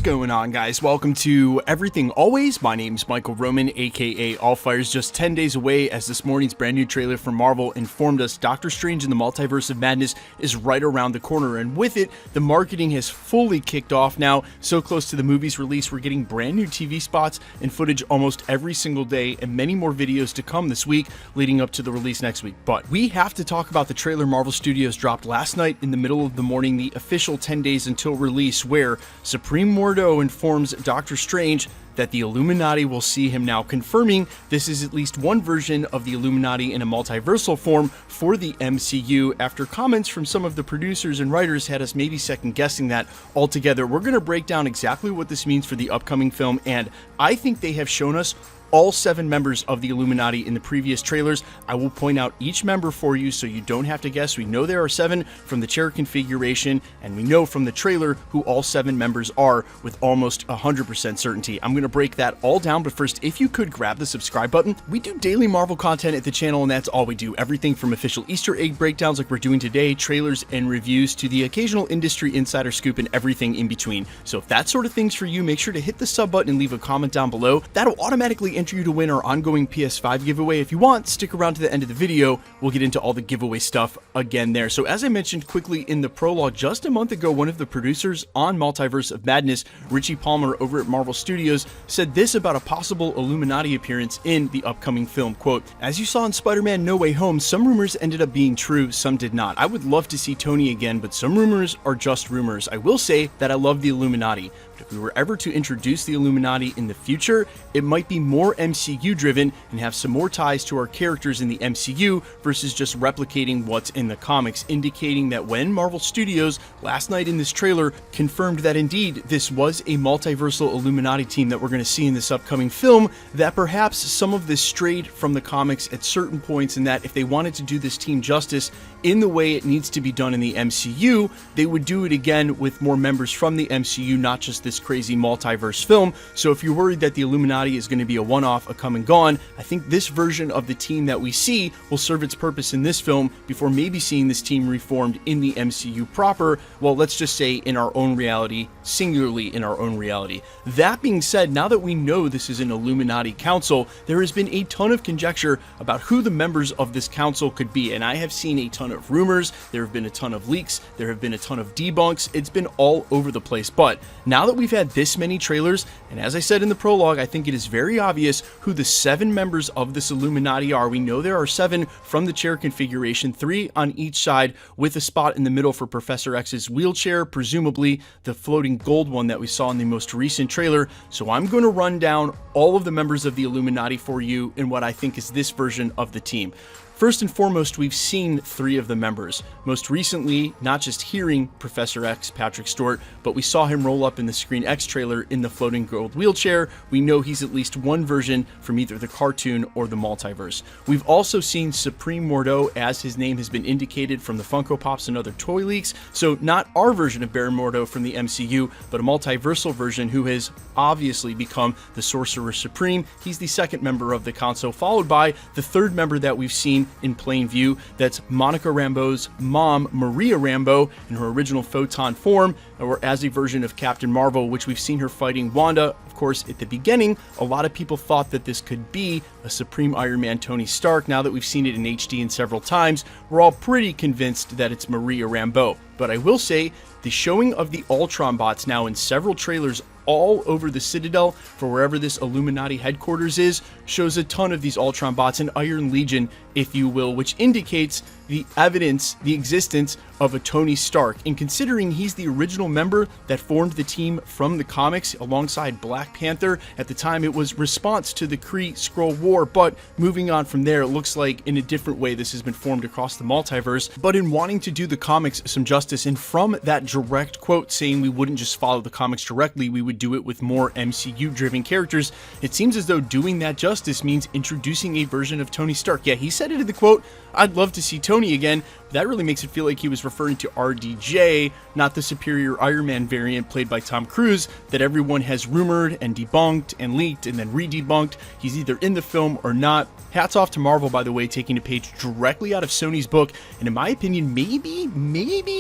going on, guys? Welcome to Everything Always. My name's Michael Roman, aka Allfire's just 10 days away, as this morning's brand new trailer from Marvel informed us Doctor Strange in the Multiverse of Madness is right around the corner, and with it, the marketing has fully kicked off now. So close to the movie's release, we're getting brand new TV spots and footage almost every single day, and many more videos to come this week leading up to the release next week. But we have to talk about the trailer Marvel Studios dropped last night in the middle of the morning, the official 10 days until release, where Supreme Mordo informs Doctor Strange that the Illuminati will see him now, confirming this is at least one version of the Illuminati in a multiversal form for the MCU, after comments from some of the producers and writers had us maybe second guessing that altogether. We're going to break down exactly what this means for the upcoming film, and I think they have shown us all 7 members of the Illuminati in the previous trailers. I will point out each member for you so you don't have to guess. We know there are 7 from the chair configuration, and we know from the trailer who all 7 members are with almost 100% certainty. I'm going to break that all down, but first, if you could grab the subscribe button. We do daily Marvel content at the channel, and that's all we do. Everything from official Easter egg breakdowns like we're doing today, trailers and reviews, to the occasional industry insider scoop and everything in between. So if that sort of thing's for you, make sure to hit the sub button and leave a comment down below. That'll automatically enter you to win our ongoing PS5 giveaway. If you want, stick around to the end of the video. We'll get into all the giveaway stuff again there. So as I mentioned quickly in the prologue, just a month ago, one of the producers on Multiverse of Madness, Richie Palmer over at Marvel Studios, said this about a possible Illuminati appearance in the upcoming film. Quote, "As you saw in Spider-Man No Way Home, some rumors ended up being true, some did not. I would love to see Tony again, but some rumors are just rumors. I will say that I love the Illuminati. But if we were ever to introduce the Illuminati in the future, it might be more MCU driven and have some more ties to our characters in the MCU versus just replicating what's in the comics," indicating that when Marvel Studios last night in this trailer confirmed that indeed this was a multiversal Illuminati team that we're going to see in this upcoming film, that perhaps some of this strayed from the comics at certain points, and that if they wanted to do this team justice in the way it needs to be done in the MCU, they would do it again with more members from the MCU, not just this crazy multiverse film. So if you're worried that the Illuminati is going to be a one-off, a come and gone, I think this version of the team that we see will serve its purpose in this film before maybe seeing this team reformed in the MCU proper. Well, let's just say in our own reality, singularly in our own reality. That being said, now that we know this is an Illuminati council, there has been a ton of conjecture about who the members of this council could be, and I have seen a ton of rumors, there have been a ton of leaks, there have been a ton of debunks, it's been all over the place. But now that we've had this many trailers, and as I said in the prologue, I think it is very obvious who the 7 members of this Illuminati are. We know there are 7 from the chair configuration, 3 on each side, with a spot in the middle for Professor X's wheelchair, presumably the floating gold one that we saw in the most recent trailer. So I'm going to run down all of the members of the Illuminati for you in what I think is this version of the team. First and foremost, we've seen 3 of the members. Most recently, not just hearing Professor X, Patrick Stewart, but we saw him roll up in the Screen X trailer in the floating gold wheelchair. We know he's at least one version from either the cartoon or the multiverse. We've also seen Supreme Mordo, as his name has been indicated from the Funko Pops and other toy leaks. So not our version of Baron Mordo from the MCU, but a multiversal version who has obviously become the Sorcerer Supreme. He's the 2nd member of the council, followed by the 3rd member that we've seen in plain view. That's Monica Rambeau's mom, Maria Rambeau, in her original photon form, or as a version of Captain Marvel, which we've seen her fighting Wanda. Of course, at the beginning, a lot of people thought that this could be a Supreme Iron Man Tony Stark. Now that we've seen it in HD and several times, we're all pretty convinced that it's Maria Rambeau. But I will say, the showing of the Ultron bots now in several trailers all over the Citadel for wherever this Illuminati headquarters is shows a ton of these Ultron bots, an Iron Legion, if you will, which indicates the evidence, the existence of a Tony Stark. And considering he's the original member that formed the team from the comics alongside Black Panther, at the time it was response to the Kree-Skrull War, but moving on from there, it looks like in a different way this has been formed across the multiverse. But in wanting to do the comics some justice, and from that direct quote saying we wouldn't just follow the comics directly, we would do it with more MCU-driven characters, it seems as though doing that justice means introducing a version of Tony Stark. Yeah, he said it in the quote, "I'd love to see Tony Tony again. That really makes it feel like he was referring to RDJ, not the superior Iron Man variant played by Tom Cruise that everyone has rumored and debunked and leaked and then re-debunked. He's either in the film or not. Hats off to Marvel, by the way, taking a page directly out of Sony's book, and in my opinion,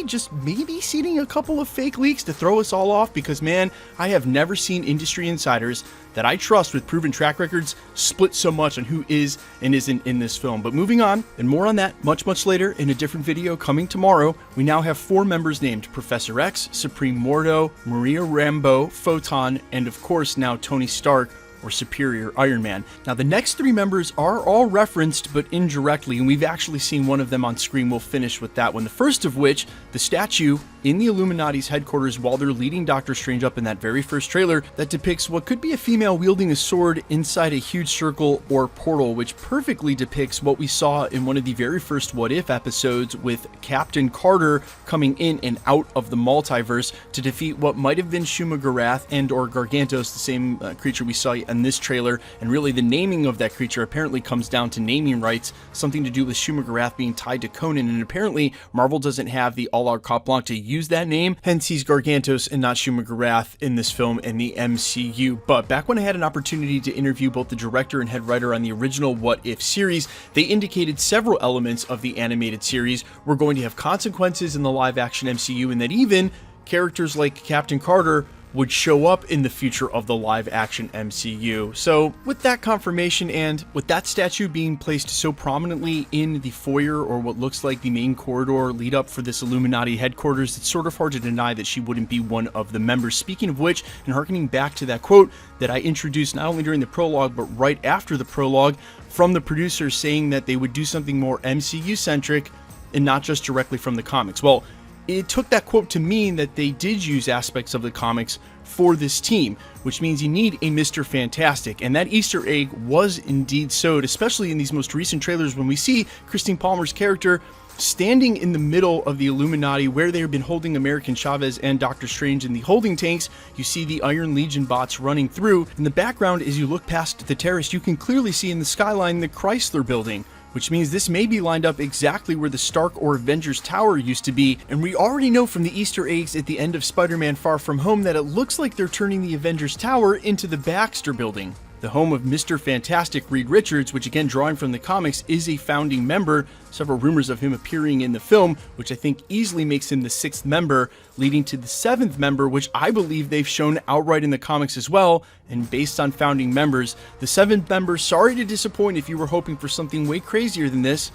just maybe seeding a couple of fake leaks to throw us all off, because man, I have never seen industry insiders that I trust with proven track records split so much on who is and isn't in this film. But moving on, and more on that much later in a different video coming tomorrow, we now have 4 members named: Professor X, Supreme Mordo, Maria Rambeau, Photon, and of course now Tony Stark, or Superior Iron Man. Now the next 3 members are all referenced but indirectly, and we've actually seen one of them on screen. We'll finish with that one. The first of which, the statue in the Illuminati's headquarters while they're leading Doctor Strange up in that very first trailer that depicts what could be a female wielding a sword inside a huge circle or portal, which perfectly depicts what we saw in one of the very first What If episodes with Captain Carter coming in and out of the multiverse to defeat what might have been Shuma-Gorath and or Gargantos, the same creature we saw in this trailer. And really the naming of that creature apparently comes down to naming rights, something to do with Shuma-Gorath being tied to Conan, and apparently Marvel doesn't have the all-out carte blanche to use that name, hence he's Gargantos and not Shuma-Gorath in this film in the MCU. But back when I had an opportunity to interview both the director and head writer on the original What If series, they indicated several elements of the animated series were going to have consequences in the live-action MCU, and that even characters like Captain Carter would show up in the future of the live-action MCU. So with that confirmation and with that statue being placed so prominently in the foyer, or what looks like the main corridor lead up for this Illuminati headquarters, it's sort of hard to deny that she wouldn't be one of the members. Speaking of which, and harkening back to that quote that I introduced not only during the prologue but right after the prologue from the producers saying that they would do something more MCU-centric and not just directly from the comics. Well, it took that quote to mean that they did use aspects of the comics for this team, which means you need a Mr. Fantastic, and that Easter egg was indeed sowed, especially in these most recent trailers when we see Christine Palmer's character standing in the middle of the Illuminati where they have been holding American Chavez and Doctor Strange in the holding tanks. You see the Iron Legion bots running through. In the background, as you look past the terrace, you can clearly see in the skyline the Chrysler building, which means this may be lined up exactly where the Stark or Avengers Tower used to be. And we already know from the Easter eggs at the end of Spider-Man Far From Home that it looks like they're turning the Avengers Tower into the Baxter Building, the home of Mr. Fantastic Reed Richards, which again, drawing from the comics, is a founding member. Several rumors of him appearing in the film, which I think easily makes him the 6th member, leading to the 7th member, which I believe they've shown outright in the comics as well. And based on founding members, the 7th member, sorry to disappoint if you were hoping for something way crazier than this,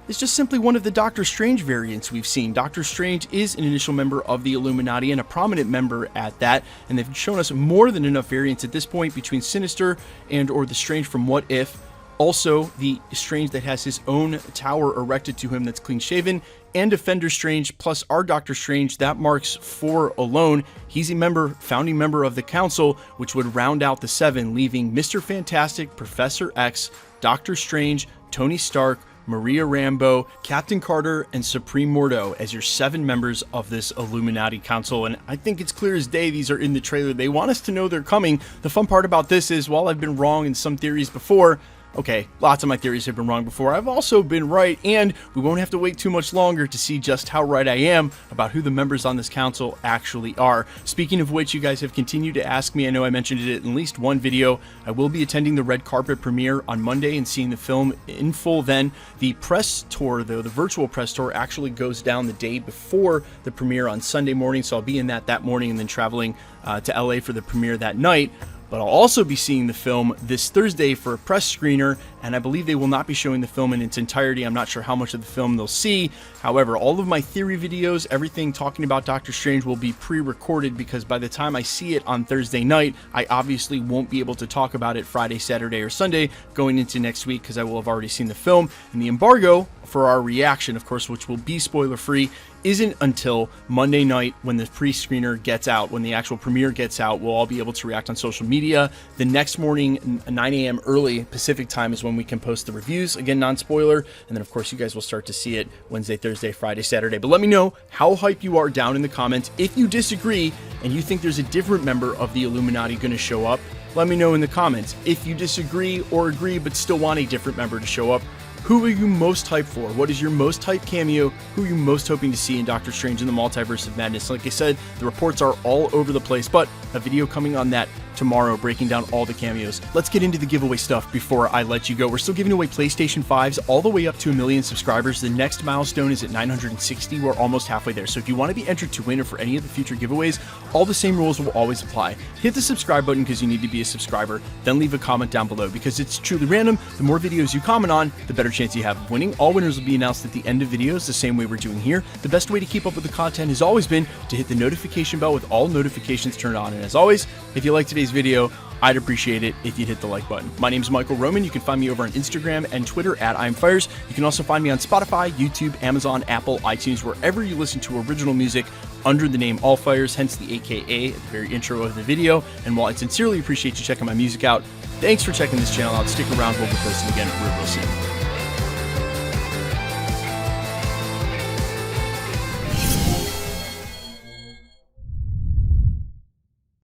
is just simply one of the Doctor Strange variants we've seen. Doctor Strange is an initial member of the Illuminati and a prominent member at that, and they've shown us more than enough variants at this point between Sinister and or the Strange from What If. Also, the Strange that has his own tower erected to him that's clean-shaven, and Defender Strange, plus our Doctor Strange, that marks 4 alone. He's a founding member of the Council, which would round out the 7, leaving Mr. Fantastic, Professor X, Doctor Strange, Tony Stark, Maria Rambeau, Captain Carter, and Supreme Mordo as your 7 members of this Illuminati Council. And I think it's clear as day these are in the trailer. They want us to know they're coming. The fun part about this is, while I've been wrong in some theories before, okay, lots of my theories have been wrong before, I've also been right, and we won't have to wait too much longer to see just how right I am about who the members on this council actually are. Speaking of which, you guys have continued to ask me, I know I mentioned it in at least one video, I will be attending the red carpet premiere on Monday and seeing the film in full then. The press tour, though, the virtual press tour, actually goes down the day before the premiere on Sunday morning, so I'll be in that morning and then traveling to LA for the premiere that night. But I'll also be seeing the film this Thursday for a press screener, and I believe they will not be showing the film in its entirety. I'm not sure how much of the film they'll see. However, all of my theory videos, everything talking about Doctor Strange, will be pre-recorded, because by the time I see it on Thursday night, I obviously won't be able to talk about it Friday, Saturday, or Sunday going into next week, because I will have already seen the film. And the embargo for our reaction, of course, which will be spoiler-free, isn't until Monday night when the pre-screener gets out. When the actual premiere gets out, we'll all be able to react on social media. The next morning, 9 a.m. early Pacific time, is when we can post the reviews. Again, non-spoiler. And then, of course, you guys will start to see it Wednesday, Thursday, Friday, Saturday. But let me know how hype you are down in the comments. If you disagree and you think there's a different member of the Illuminati going to show up, let me know in the comments. If you disagree or agree but still want a different member to show up, Who are you most hyped for? What is your most hyped cameo? Who are you most hoping to see in Doctor Strange in the Multiverse of Madness? Like I said, the reports are all over the place, but a video coming on that tomorrow breaking down all the cameos. Let's get into the giveaway stuff before I let you go. We're still giving away PlayStation 5s all the way up to 1 million subscribers. The next milestone is at 960. We're almost halfway there. So if you want to be entered to win or for any of the future giveaways, all the same rules will always apply. Hit the subscribe button because you need to be a subscriber, then leave a comment down below because it's truly random. The more videos you comment on, the better chance you have of winning. All winners will be announced at the end of videos, the same way we're doing here. The best way to keep up with the content has always been to hit the notification bell with all notifications turned on. And as always, if you like today's video, I'd appreciate it if you'd hit the like button. My name is Michael Roman. You can find me over on Instagram and Twitter at I'mFires. You can also find me on Spotify, YouTube, Amazon, Apple, iTunes, wherever you listen to original music under the name All Fires, hence the AKA at the very intro of the video. And while I sincerely appreciate you checking my music out, thanks for checking this channel out. Stick around. We'll be posting again real soon.